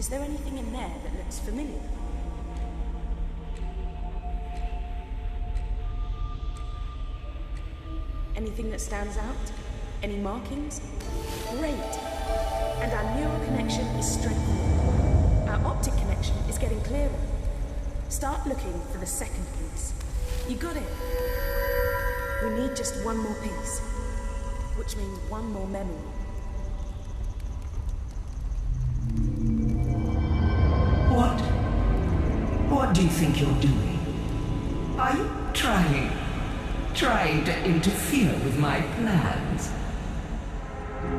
Is there anything in there that looks familiar? Anything that stands out? Any markings? Great! And our neural connection is strengthening. Our optic connection is getting clearer. Start looking for the second piece. You got it. We need just one more piece, which means one more memory. What do you think you're doing? Are you trying to interfere with my plans?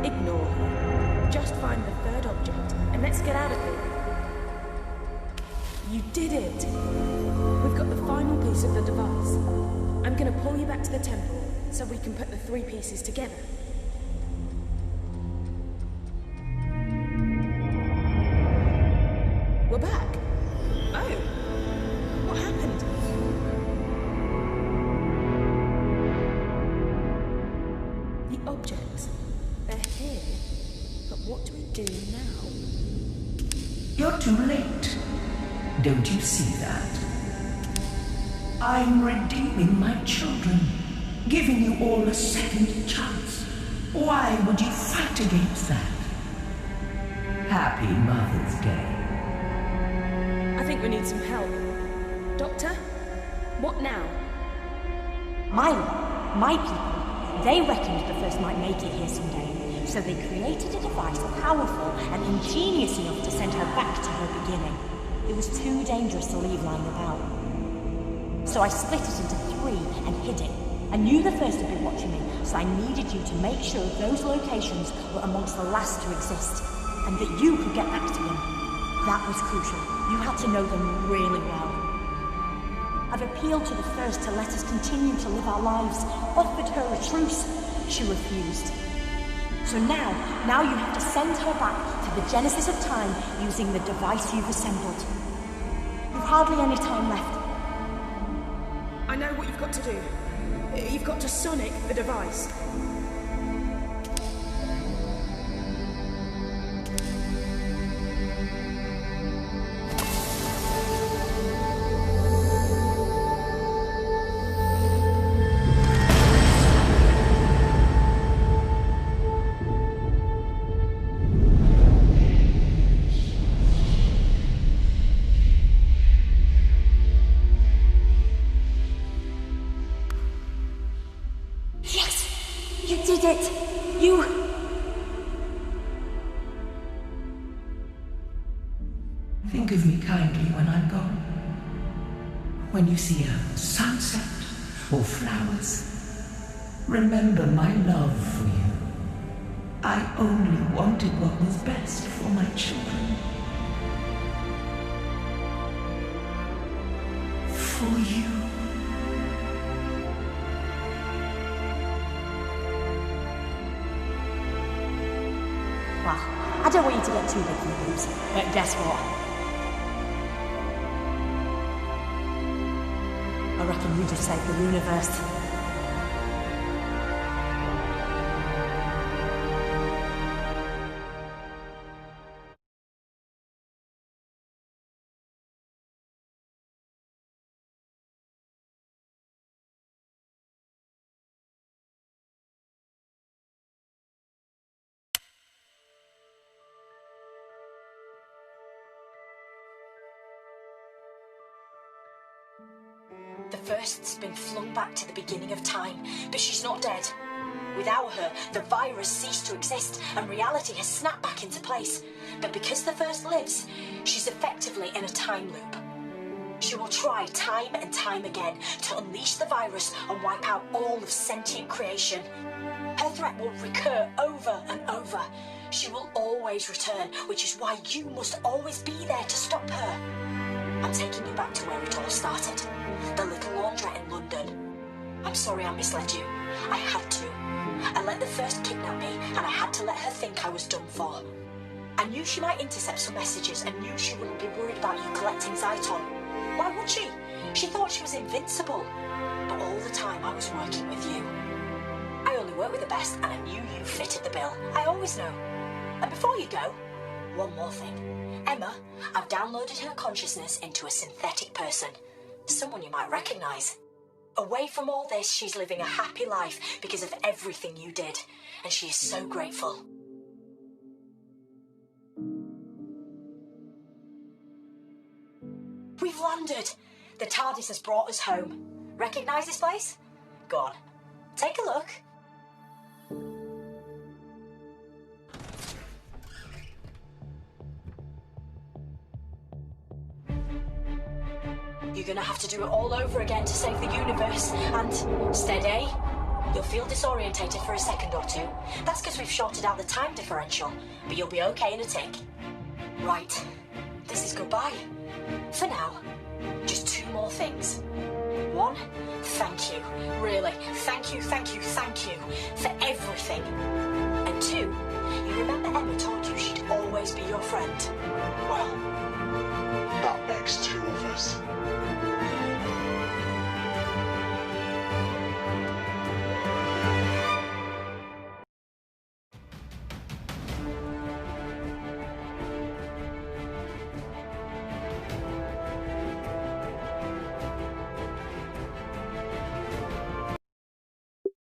Ignore her. Just find the third object, and let's get out of here. You did it! We've got the final piece of the device. I'm gonna pull you back to the temple, so we can put the three pieces together. We're back! Oh! What happened? The objects, they're here. But what do we do now? You're too late. Don't you see that? I'm redeeming my children, giving you all a second chance. Why would you fight against that? Happy Mother's Day. I think we need some help. Doctor? What now? My people, they reckoned the first might make it here someday, so they created a device powerful and ingenious enough to send her back to her beginning. It was too dangerous to leave lying about. So I split it into three and hid it. I knew the first would be watching me, so I needed you to make sure those locations were amongst the last to exist, and that you could get back to them. That was crucial. You had to know them really well. I've appealed to the first to let us continue to live our lives, offered her a truce. She refused. So now you have to send her back to the genesis of time using the device you've assembled. You've hardly any time left. I know what you've got to do. You've got to sonic the device. You did it! You... Think of me kindly when I'm gone. When you see a sunset or flowers, remember my love for you. I only wanted what was best for my children. For you. Well, I don't want you to get too big for the boobs, but guess what? I reckon you just saved the universe. The First's been flung back to the beginning of time, but she's not dead. Without her, the virus ceased to exist and reality has snapped back into place. But because the First lives, she's effectively in a time loop. She will try time and time again to unleash the virus and wipe out all of sentient creation. Her threat will recur over and over. She will always return, which is why you must always be there to stop her. I'm taking you back to where it all started. The little laundrette in London. I'm sorry I misled you. I had to. I let the First kidnap me, and I had to let her think I was done for. I knew she might intercept some messages and knew she wouldn't be worried about you collecting Zyton. Why would she? She thought she was invincible. But all the time I was working with you. I only work with the best, and I knew you fitted the bill. I always know. And before you go, one more thing. Emma, I've downloaded her consciousness into a synthetic person. Someone you might recognize. Away from all this, she's living a happy life because of everything you did. And she is so grateful. We've landed. The TARDIS has brought us home. Recognize this place? Go on. Take a look. You're gonna have to do it all over again to save the universe. And steady. You'll feel disorientated for a second or two. That's because we've shorted out the time differential. But you'll be okay in a tick. Right. This is goodbye. For now. Just two more things. One, thank you. Really, thank you for everything. And two, you remember Emma told you she'd always be your friend? Well,